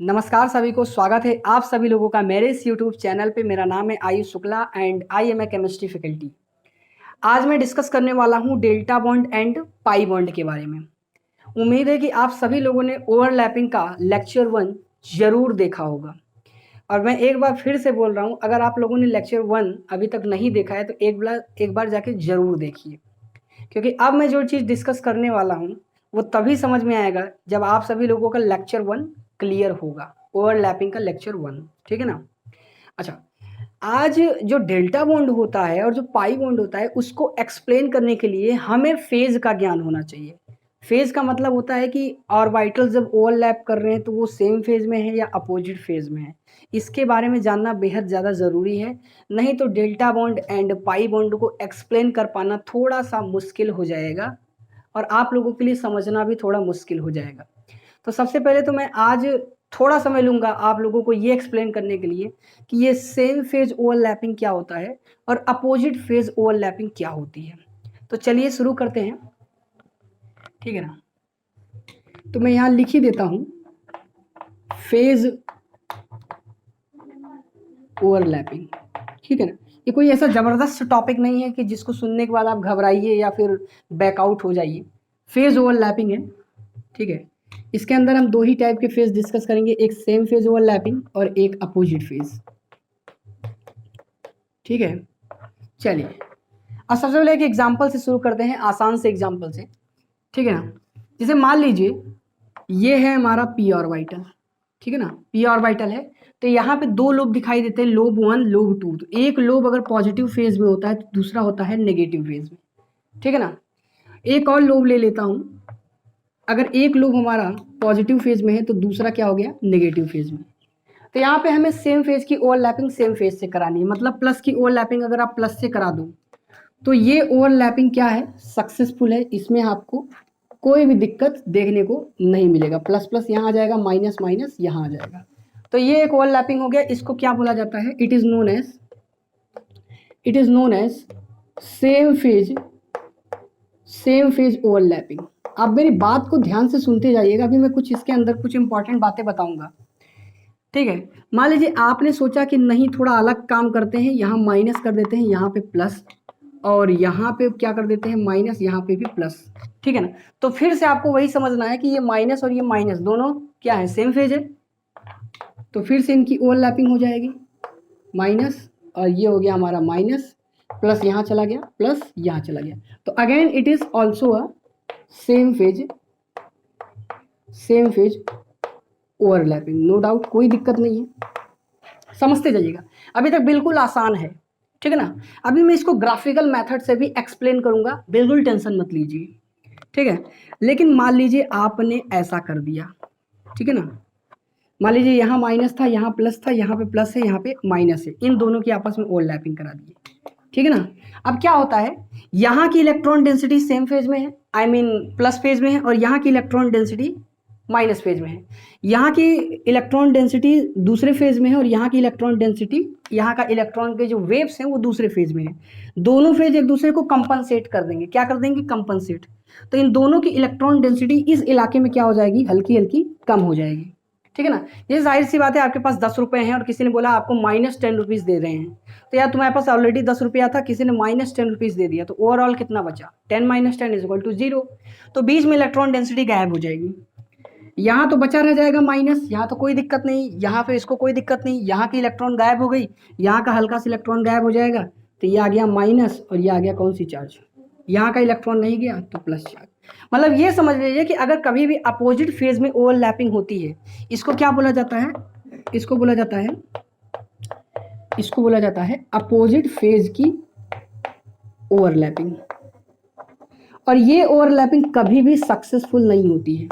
नमस्कार सभी को, स्वागत है आप सभी लोगों का मेरे इस यूट्यूब चैनल पे। मेरा नाम है Ayush Shukla and I am a chemistry faculty. आज मैं डिस्कस करने वाला हूँ delta bond and pi bond के बारे में। उम्मीद है कि आप सभी लोगों ने ओवरलैपिंग का लेक्चर 1 जरूर देखा होगा। और मैं एक बार फिर से बोल रहा हूँ, अगर आप लोगों ने लेक्चर 1 अभी तक नहीं देखा है तो एक बार जाके ज़रूर देखिए, क्योंकि अब मैं जो चीज़ डिस्कस करने वाला हूँ वो तभी समझ में आएगा जब आप सभी लोगों का लेक्चर 1 क्लियर होगा, ओवरलैपिंग का लेक्चर 1। ठीक है ना। अच्छा, आज जो डेल्टा बॉन्ड होता है और जो पाई बॉन्ड होता है उसको एक्सप्लेन करने के लिए हमें फेज का ज्ञान होना चाहिए। फेज का मतलब होता है कि ऑर्बिटल्स जब ओवरलैप कर रहे हैं तो वो सेम फेज में है या अपोजिट फेज में है। इसके बारे में जानना बेहद ज़्यादा ज़रूरी है, नहीं तो delta bond and pi bond को एक्सप्लेन कर पाना थोड़ा सा मुश्किल हो जाएगा और आप लोगों के लिए समझना भी थोड़ा मुश्किल हो जाएगा। तो सबसे पहले तो मैं आज थोड़ा समय लूँगा आप लोगों को ये एक्सप्लेन करने के लिए कि ये सेम फेज ओवरलैपिंग क्या होता है और अपोजिट फेज ओवरलैपिंग क्या होती है। तो चलिए शुरू करते हैं, ठीक है ना। तो मैं यहाँ लिख ही देता हूँ फेज ओवरलैपिंग, ठीक है ना। ये कोई ऐसा ज़बरदस्त टॉपिक नहीं है कि जिसको सुनने के बाद आप घबराइए या फिर बैकआउट हो जाइए। फेज ओवरलैपिंग है, ठीक है। इसके अंदर हम दो ही टाइप के फेज डिस्कस करेंगे, एक सेम फेज ओवरलैपिंग और एक अपोजिट फेज, ठीक है। चलिए, अब सबसे पहले एक एग्जांपल से शुरू करते हैं, आसान से एग्जांपल से, ठीक है ना। जैसे मान लीजिए ये है हमारा पी ऑर्बिटल, ठीक है ना। पी ऑर्बिटल है तो यहाँ पे दो लोब दिखाई देते हैं, लोब 1 लोब 2। तो एक लोब अगर पॉजिटिव फेज में होता है तो दूसरा होता है नेगेटिव फेज में, ठीक है ना। एक और लोब ले लेता हूँ, अगर एक लोब हमारा पॉजिटिव फेज में है तो दूसरा क्या हो गया, नेगेटिव फेज में। तो यहाँ पे हमें सेम फेज की ओवरलैपिंग सेम फेज से करानी है, मतलब प्लस की ओवरलैपिंग अगर आप प्लस से करा दो तो ये ओवरलैपिंग क्या है, सक्सेसफुल है। इसमें आपको कोई भी दिक्कत देखने को नहीं मिलेगा। प्लस प्लस यहाँ आ जाएगा, माइनस माइनस यहाँ आ जाएगा। तो ये एक ओवरलैपिंग हो गया। इसको क्या बोला जाता है, it is known as same phase overlapping. आप मेरी बात को ध्यान से सुनते जाइएगा, अभी मैं कुछ इसके अंदर कुछ इंपॉर्टेंट बातें बताऊंगा, ठीक है। मान लीजिए आपने सोचा कि नहीं थोड़ा अलग काम करते हैं, यहाँ माइनस कर देते हैं, यहाँ पे प्लस, और यहाँ पे क्या कर देते हैं माइनस, यहाँ पे भी प्लस, ठीक है ना। तो फिर से आपको वही समझना है कि ये माइनस और ये माइनस दोनों क्या है, सेम फेज है। तो फिर से इनकी ओवरलैपिंग हो जाएगी, माइनस और ये हो गया हमारा माइनस, प्लस यहाँ चला गया, प्लस यहाँ चला गया। तो again it is also a same phase overlapping, no doubt, कोई दिक्कत नहीं है, समझते जाइएगा। अभी तक बिल्कुल आसान है, ठीक है ना। अभी मैं इसको ग्राफिकल मेथड से भी एक्सप्लेन करूंगा, बिल्कुल टेंशन मत लीजिए, ठीक है। लेकिन मान लीजिए आपने ऐसा कर दिया, ठीक है ना। मान लीजिए यहाँ माइनस था, यहाँ प्लस था, यहाँ पे प्लस है, यहाँ पे माइनस है, इन दोनों की आपस में ओवरलैपिंग करा दी, ठीक है ना। अब क्या होता है, यहाँ की इलेक्ट्रॉन डेंसिटी सेम फेज में है, आई मीन प्लस फेज में है, और यहाँ की इलेक्ट्रॉन डेंसिटी माइनस फेज में है। यहाँ की इलेक्ट्रॉन डेंसिटी दूसरे फेज में है और यहाँ की इलेक्ट्रॉन डेंसिटी, यहाँ का इलेक्ट्रॉन के जो वेव्स हैं वो दूसरे फेज में है। दोनों फेज एक दूसरे को कंपनसेट कर देंगे, क्या कर देंगे, कंपनसेट। तो इन दोनों की इलेक्ट्रॉन डेंसिटी इस इलाके में क्या हो जाएगी, हल्की हल्की कम हो जाएगी, ठीक है ना। ये जाहिर सी बात है, आपके पास 10 रुपए हैं और किसी ने बोला आपको -10 रुपीज़ दे रहे हैं, तो यार तुम्हारे पास ऑलरेडी 10 रुपया था, किसी ने -10 रुपीज़ दे दिया, तो ओवरऑल कितना बचा, 10 - 10 = 0। तो बीच में इलेक्ट्रॉन डेंसिटी गायब हो जाएगी। यहाँ तो बचा रह जाएगा माइनस, यहाँ तो कोई दिक्कत नहीं, यहाँ पे इसको कोई दिक्कत नहीं, यहाँ की इलेक्ट्रॉन गायब हो गई, यहाँ का हल्का सा इलेक्ट्रॉन गायब हो जाएगा, तो ये आ गया माइनस और ये आ गया कौन सी चार्ज, यहाँ का इलेक्ट्रॉन नहीं गया तो प्लस चार्ज। मतलब ये समझ लीजिए कि अगर कभी भी अपोजिट फेज में ओवरलैपिंग होती है, इसको क्या बोला जाता है, इसको बोला जाता है अपोजिट फेज की ओवरलैपिंग। और ये ओवरलैपिंग कभी भी सक्सेसफुल नहीं होती है।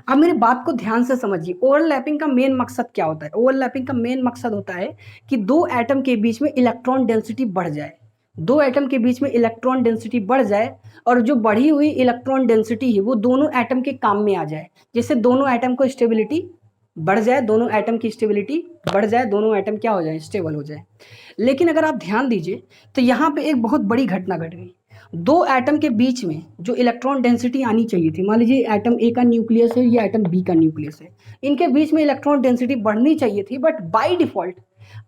अब मेरी बात को ध्यान से समझिए, ओवरलैपिंग का मेन मकसद क्या होता है। ओवरलैपिंग का मेन मकसद होता है कि दो एटम के बीच में इलेक्ट्रॉन डेंसिटी बढ़ जाए, दो एटम के बीच में इलेक्ट्रॉन डेंसिटी बढ़ जाए, और जो बढ़ी हुई इलेक्ट्रॉन डेंसिटी है वो दोनों एटम के काम में आ जाए, जिससे दोनों एटम को स्टेबिलिटी बढ़ जाए, दोनों एटम की स्टेबिलिटी बढ़ जाए, दोनों एटम क्या हो जाए, स्टेबल हो जाए। लेकिन अगर आप ध्यान दीजिए तो यहाँ पे एक बहुत बड़ी घटना घट गई। दो एटम के बीच में जो इलेक्ट्रॉन डेंसिटी आनी चाहिए थी, मान लीजिए एटम ए का न्यूक्लियस है, ये एटम बी का न्यूक्लियस है, इनके बीच में इलेक्ट्रॉन डेंसिटी बढ़नी चाहिए थी, बट बाय डिफॉल्ट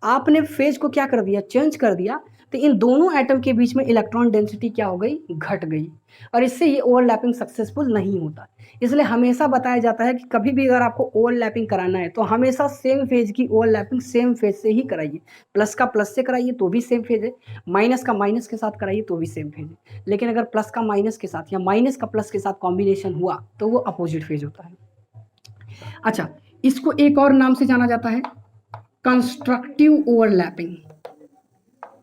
आपने फेज को क्या कर दिया, चेंज कर दिया, तो इन दोनों एटम के बीच में इलेक्ट्रॉन डेंसिटी क्या हो गई, घट गई, और इससे ये ओवरलैपिंग सक्सेसफुल नहीं होता। इसलिए हमेशा बताया जाता है कि कभी भी अगर आपको ओवरलैपिंग कराना है तो हमेशा सेम फेज की ओवरलैपिंग सेम फेज से ही कराइए। प्लस का प्लस से कराइए तो भी सेम फेज है, माइनस का माइनस के साथ कराइए तो भी सेम फेज है, लेकिन अगर प्लस का माइनस के साथ या माइनस का प्लस के साथ कॉम्बिनेशन हुआ तो वो अपोजिट फेज होता है। अच्छा, इसको एक और नाम से जाना जाता है कंस्ट्रक्टिव ओवरलैपिंग,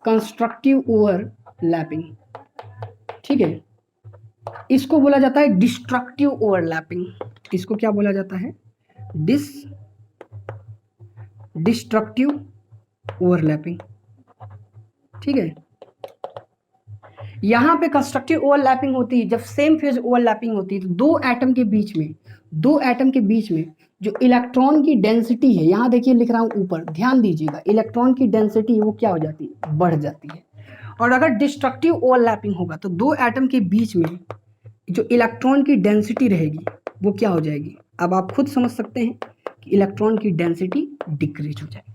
कंस्ट्रक्टिव ओवरलैपिंग, ठीक है। इसको बोला जाता है डिस्ट्रक्टिव ओवरलैपिंग, इसको क्या बोला जाता है, डिस्ट्रक्टिव ओवरलैपिंग, ठीक है। यहां पे कंस्ट्रक्टिव ओवरलैपिंग होती है जब सेम फेज ओवरलैपिंग होती है, तो दो एटम के बीच में जो इलेक्ट्रॉन की डेंसिटी है, यहां देखिए लिख रहा हूं ऊपर, ध्यान दीजिएगा, इलेक्ट्रॉन की डेंसिटी वो क्या हो जाती है, बढ़ जाती है। और अगर डिस्ट्रक्टिव ओवरलैपिंग होगा तो दो एटम के बीच में जो इलेक्ट्रॉन की डेंसिटी रहेगी वो क्या हो जाएगी, अब आप खुद समझ सकते हैं कि इलेक्ट्रॉन की डेंसिटी डिक्रीज हो जाएगी।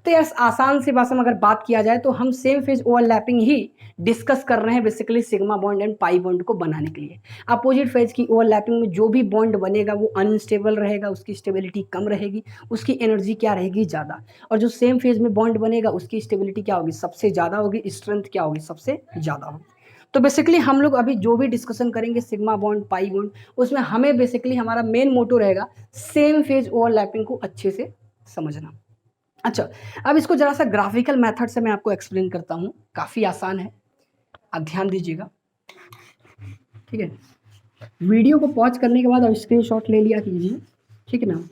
तो यार आसान सी भाषा में अगर बात किया जाए तो हम सेम फेज ओवरलैपिंग ही डिस्कस कर रहे हैं basically sigma bond and pi bond को बनाने के लिए। अपोजिट फेज की ओवरलैपिंग में जो भी बॉन्ड बनेगा वो अनस्टेबल रहेगा, उसकी स्टेबिलिटी कम रहेगी, उसकी एनर्जी क्या रहेगी, ज़्यादा, और जो सेम फेज में बॉन्ड बनेगा उसकी स्टेबिलिटी क्या होगी, सबसे ज़्यादा होगी, स्ट्रेंथ क्या होगी, सबसे ज़्यादा होगी। तो बेसिकली हम लोग अभी जो भी डिस्कशन करेंगे सिग्मा बॉन्ड पाई बॉन्ड, उसमें हमें बेसिकली हमारा मेन मोटो रहेगा सेम फेज ओवरलैपिंग को अच्छे से समझना। अच्छा, अब इसको जरा सा ग्राफिकल मेथड से मैं आपको एक्सप्लेन करता हूँ, काफ़ी आसान है, आप ध्यान दीजिएगा, ठीक है। वीडियो को पॉज करने के बाद अब स्क्रीनशॉट ले लिया कीजिए, ठीक है ना।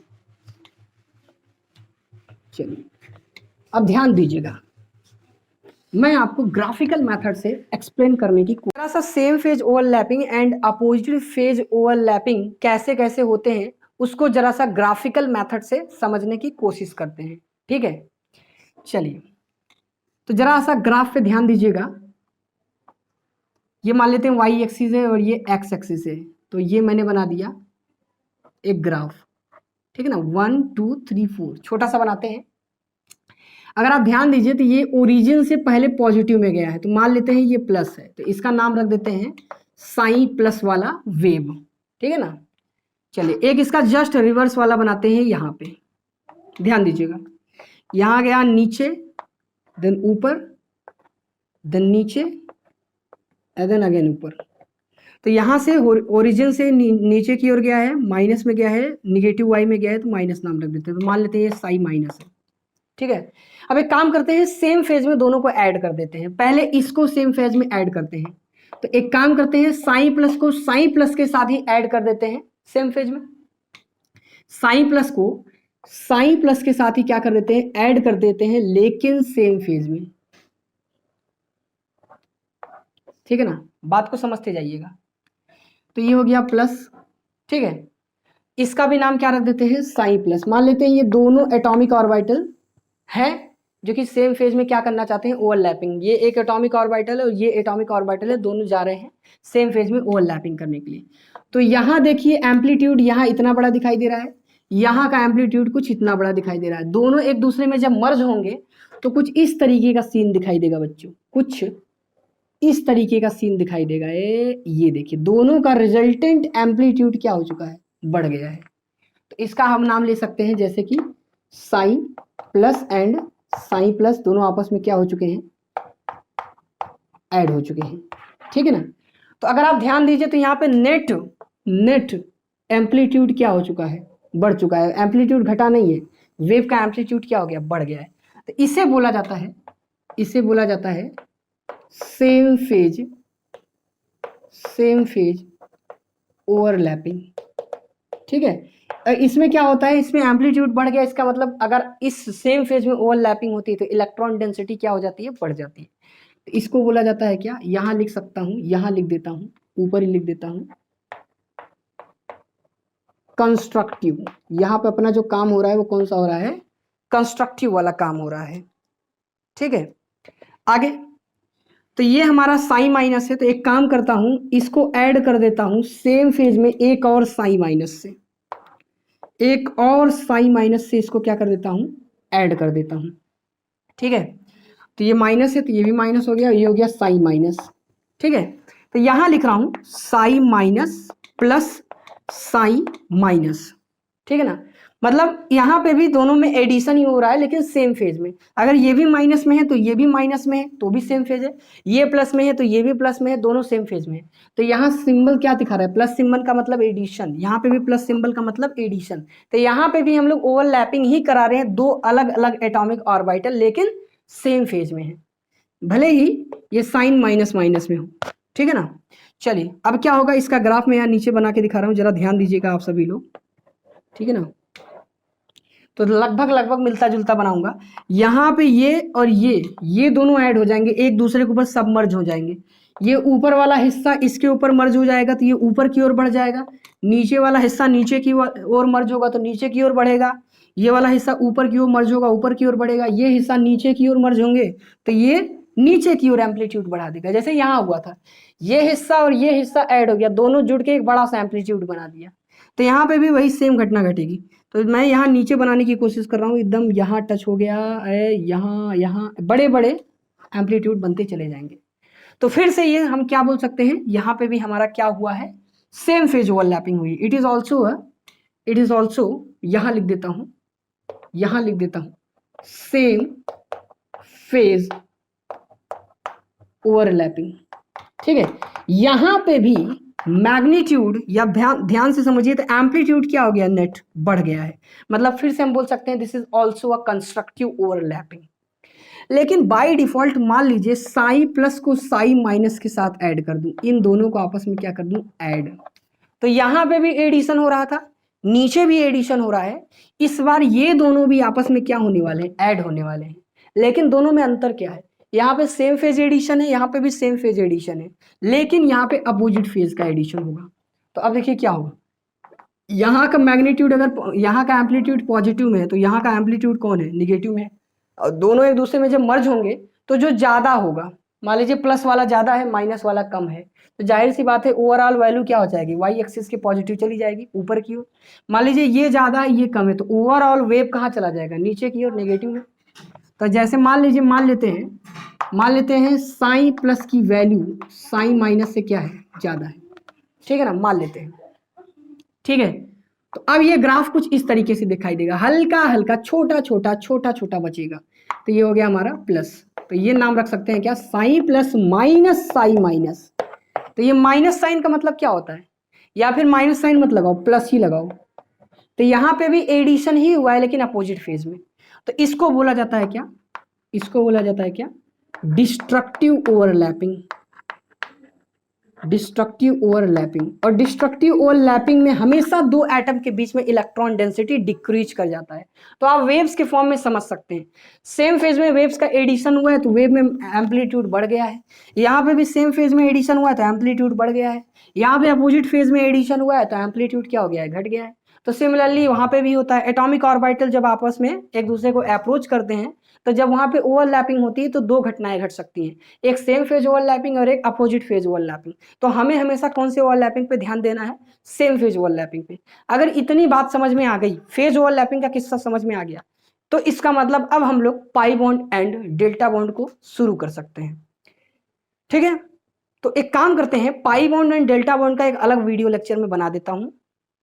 चलिए अब ध्यान दीजिएगा, मैं आपको ग्राफिकल मेथड से एक्सप्लेन करने की जरा सा same phase overlapping and opposite phase overlapping कैसे कैसे होते हैं उसको जरा सा ग्राफिकल मेथड से समझने की कोशिश करते हैं, ठीक है। चलिए, तो जरा सा ग्राफ पे ध्यान दीजिएगा, ये मान लेते हैं वाई एक्सिस है और ये एक्स एक्सिस है, तो ये मैंने बना दिया एक ग्राफ, ठीक है ना, 1 2 3 4 छोटा सा बनाते हैं। अगर आप ध्यान दीजिए तो ये ओरिजिन से पहले पॉजिटिव में गया है, तो मान लेते हैं ये प्लस है, तो इसका नाम रख देते हैं साइन प्लस वाला वेव, ठीक है ना। चलिए एक इसका जस्ट रिवर्स वाला बनाते हैं, यहाँ पे ध्यान दीजिएगा, यहाँ गया नीचे, देन ऊपर, देन नीचे, देन अगेन ऊपर, तो यहाँ से ओरिजिन से नीचे की ओर गया है, माइनस में गया है, निगेटिव वाई में गया है, तो माइनस नाम रख देते हैं, तो मान लेते हैं ये साई माइनस है, ठीक है। अब एक काम करते हैं, सेम फेज में दोनों को ऐड कर देते हैं, पहले इसको सेम फेज में ऐड करते हैं, तो एक काम करते हैं साइन प्लस को साइन प्लस के साथ ही ऐड कर देते हैं सेम फेज में, साइन प्लस को साइन प्लस के साथ ही क्या कर देते हैं, ऐड कर देते हैं, लेकिन सेम फेज में, ठीक है ना, बात को समझते जाइएगा। तो ये हो गया प्लस, ठीक है, इसका भी नाम क्या रख देते हैं, साइन प्लस, मान लेते हैं ये दोनों एटॉमिक ऑर्बिटल है जो कि सेम फेज में क्या करना चाहते हैं, ओवरलैपिंग, ये एक एटॉमिक ऑर्बिटल है और ये एटॉमिक ऑर्बिटल है, दोनों जा रहे हैं सेम फेज में ओवरलैपिंग करने के लिए। तो यहाँ देखिए एम्पलीट्यूड यहाँ इतना बड़ा दिखाई दे रहा है, यहाँ का एम्पलीट्यूड कुछ इतना बड़ा दिखाई दे रहा है, दोनों एक दूसरे में जब मर्ज होंगे तो कुछ इस तरीके का सीन दिखाई देगा बच्चों, कुछ इस तरीके का सीन दिखाई देगा, ये देखिए दोनों का रिजल्टेंट एम्पलीट्यूड क्या हो चुका है, बढ़ गया है। तो इसका हम नाम ले सकते हैं जैसे कि sign plus and sign plus दोनों आपस में क्या हो चुके हैं, ऐड हो चुके हैं, ठीक है ना। तो अगर आप ध्यान दीजिए तो यहाँ पे नेट एम्पलीट्यूड क्या हो चुका है, बढ़ चुका है, एम्पलीट्यूड घटा नहीं है, वेव का एम्पलीट्यूड क्या हो गया, बढ़ गया है। तो इसे बोला जाता है सेम फेज ओवरलैपिंग, ठीक है। इसमें क्या होता है, इसमें एम्पलीट्यूड बढ़ गया, इसका मतलब अगर इस सेम फेज में ओवरलैपिंग होती है तो इलेक्ट्रॉन डेंसिटी क्या हो जाती है, बढ़ जाती है। तो इसको बोला जाता है क्या, यहां लिख सकता हूं, यहां लिख देता हूं, ऊपर ही लिख देता हूं कंस्ट्रक्टिव, यहां पे अपना जो काम हो रहा है वो कौन सा हो रहा है, कंस्ट्रक्टिव वाला काम हो रहा है, ठीक है। आगे तो ये हमारा साई माइनस है, तो एक काम करता हूं, इसको ऐड कर देता हूं सेम फेज में एक और साई माइनस से, एक और साई माइनस से इसको क्या कर देता हूं, ऐड कर देता हूं। ठीक है, तो ये माइनस है तो ये भी माइनस हो गया, ये हो गया साई माइनस। ठीक है, तो यहां लिख रहा हूं Sai minus plus psi minus. ठीक है ना, मतलब यहाँ पे भी दोनों में एडिशन ही हो रहा है लेकिन सेम फेज में। अगर ये भी माइनस में है तो ये भी माइनस में है तो भी सेम फेज है, ये प्लस में है तो ये भी प्लस में है, दोनों सेम फेज में है। तो यहाँ सिंबल क्या दिखा रहा है, प्लस सिंबल का मतलब एडिशन, यहाँ पे भी प्लस सिंबल का मतलब एडिशन। तो यहाँ पे भी हम लोग ओवरलैपिंग ही करा रहे हैं, दो अलग अलग एटॉमिक ऑर्बिटल लेकिन सेम फेज में है, भले ही ये साइन माइनस माइनस में हो। ठीक है ना, चलिए अब क्या होगा, इसका ग्राफ मैं यहाँ नीचे बना के दिखा रहा हूँ, जरा ध्यान दीजिएगा आप सभी लोग। ठीक है ना, तो लगभग लगभग मिलता जुलता बनाऊंगा। यहाँ पे ये और ये दोनों ऐड हो जाएंगे, एक दूसरे के ऊपर सबमर्ज हो जाएंगे। ये ऊपर वाला हिस्सा इसके ऊपर मर्ज हो जाएगा तो ये ऊपर की ओर बढ़ जाएगा, नीचे वाला हिस्सा नीचे की ओर मर्ज होगा तो नीचे की ओर बढ़ेगा, ये वाला हिस्सा ऊपर की ओर मर्ज होगा ऊपर की ओर बढ़ेगा, ये हिस्सा नीचे की ओर मर्ज होंगे तो ये नीचे की ओर एम्पलीट्यूड बढ़ा देगा। जैसे यहाँ हुआ था, ये हिस्सा और ये हिस्सा ऐड हो गया, दोनों जुड़ के एक बड़ा सा एम्पलीट्यूड बना दिया। तो यहाँ पे भी वही सेम घटना घटेगी। तो मैं यहाँ नीचे बनाने की कोशिश कर रहा हूँ, एकदम यहाँ टच हो गया है, यहाँ बड़े बड़े एम्पलीट्यूड बनते चले जाएंगे। तो फिर से ये हम क्या बोल सकते हैं, यहाँ पे भी हमारा क्या हुआ है, सेम फेज ओवरलैपिंग हुई। इट इज ऑल्सो यहाँ लिख देता हूँ, यहाँ लिख देता हूँ सेम फेज ओवरलैपिंग। ठीक है, यहाँ पे भी मैग्नीट्यूड या ध्यान से समझिए, तो एम्पलीट्यूड क्या हो गया, नेट बढ़ गया है। मतलब फिर से हम बोल सकते हैं this is also a constructive overlapping. लेकिन बाय डिफॉल्ट मान लीजिए साई प्लस को साई माइनस के साथ ऐड कर दूं, इन दोनों को आपस में क्या कर दूं, ऐड। तो यहाँ पे भी एडिशन हो रहा था, नीचे भी एडिशन हो रहा है, इस बार ये दोनों भी आपस में क्या होने वाले हैं, ऐड होने वाले हैं। लेकिन दोनों में अंतर क्या है, यहाँ पे सेम फेज एडिशन है, यहाँ पे भी सेम फेज एडिशन है, लेकिन यहाँ पे अपोजिट फेज का एडिशन होगा। तो अब देखिए क्या होगा, यहाँ का मैग्नीट्यूड, अगर यहाँ का एम्पलीट्यूड पॉजिटिव में है तो यहाँ का एम्पलीट्यूड कौन है, निगेटिव में है। और दोनों एक दूसरे में जब मर्ज होंगे तो जो ज्यादा होगा, मान लीजिए प्लस वाला ज्यादा है माइनस वाला कम है, तो जाहिर सी बात है ओवरऑल वैल्यू क्या हो जाएगी, वाई एक्सिस के पॉजिटिव चली जाएगी ऊपर की ओर। मान लीजिए ये ज्यादा है ये कम है, तो ओवरऑल वेव कहाँ चला जाएगा, नीचे की ओर, नेगेटिव में। तो जैसे मान लेते हैं साइन प्लस की वैल्यू साइन माइनस से क्या है, ज्यादा है। ठीक है ना, मान लेते हैं। ठीक है, तो अब ये ग्राफ कुछ इस तरीके से दिखाई देगा, हल्का हल्का छोटा छोटा बचेगा। तो ये हो गया हमारा प्लस, तो ये नाम रख सकते हैं क्या, sign plus minus sign minus. तो ये माइनस साइन का मतलब क्या होता है, या फिर माइनस साइन मत लगाओ, प्लस ही लगाओ। तो यहाँ पे भी एडिशन ही हुआ है लेकिन अपोजिट फेज में। तो इसको बोला जाता है क्या, डिस्ट्रक्टिव ओवरलैपिंग। डिस्ट्रक्टिव ओवरलैपिंग, और डिस्ट्रक्टिव ओवरलैपिंग में हमेशा दो एटम के बीच में इलेक्ट्रॉन डेंसिटी डिक्रीज कर जाता है। तो आप वेव्स के फॉर्म में समझ सकते हैं, सेम फेज में वेव्स का एडिशन हुआ है तो वेव में एम्पलीट्यूड बढ़ गया है, यहाँ पे भी सेम फेज में एडिशन हुआ है तो एम्पलीट्यूड बढ़ गया है, यहाँ पे अपोजिट फेज में एडिशन हुआ है तो एम्पलीट्यूड क्या हो गया है, घट गया है। तो सिमिलरली वहां पे भी होता है, एटॉमिक ऑर्बिटल जब आपस में एक दूसरे को अप्रोच करते हैं तो जब वहां पे ओवरलैपिंग होती है तो दो घटनाएं घट सकती हैं, एक सेम फेज ओवरलैपिंग और एक अपोजिट फेज ओवरलैपिंग। तो हमें हमेशा कौन से ओवरलैपिंग पे ध्यान देना है, सेम फेज ओवरलैपिंग पे। अगर इतनी बात समझ में आ गई, फेज ओवरलैपिंग का किस्सा समझ में आ गया, तो इसका मतलब अब हम लोग pi bond and delta bond को शुरू कर सकते हैं। ठीक है, तो एक काम करते हैं, pi bond and delta bond का एक अलग वीडियो लेक्चर में बना देता हूं,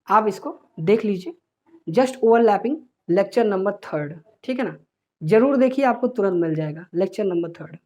आप इसको देख लीजिए, जस्ट ओवरलैपिंग लेक्चर नंबर 3। ठीक है ना, जरूर देखिए, आपको तुरंत मिल जाएगा लेक्चर नंबर 3।